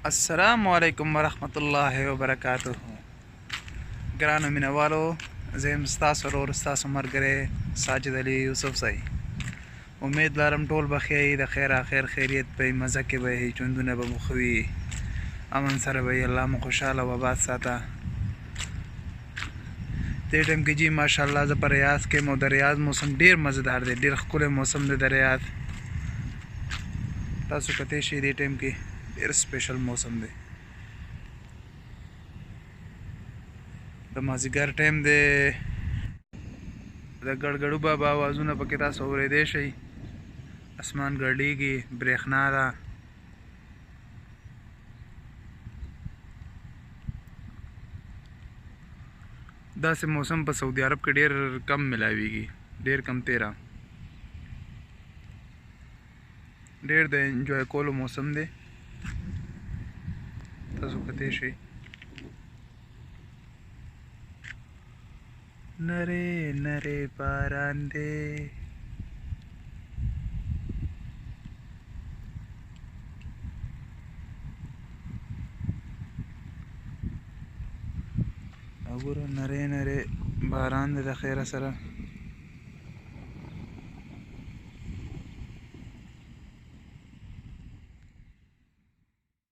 السلام علیکم ورحمت الله وبرکاته. ګرانو مینوالو، زه یم ستاسو ورور ستاسو ملګری ساجد علي یوسف صاحب. امید لرم ټول به ښه یې، د خیر خیر خیریت به یې، مزه کې به یې، ژوندونه به مو ښه وي، امن سره به یې، الله مو خوشحاله او آباد ساته. دې ټایم کې جي ماشاءالله زه په ریاض کې یم او د ریاض موسم ډېر مزیدار دی، ډېر ښکلی موسم دی د ریاض. تاسو کتلی شئ دې ټایم کې ډېر سپیشل موسم دی. د مازدیګر ټایم دی، د ګړګړو بابا اوازونه پکې تاسو اورېدی شئ. اسمان ګړډېږي، برېښنا ده. داسې موسم په سعودي عرب کې ډېر کم ملاویږي، ډېر کم تیره. ډېر د انجوای کولو موسم دی. تاسو کتلی شئ نری نری باران دی. وګوره نری نری باران دی د خیره سره.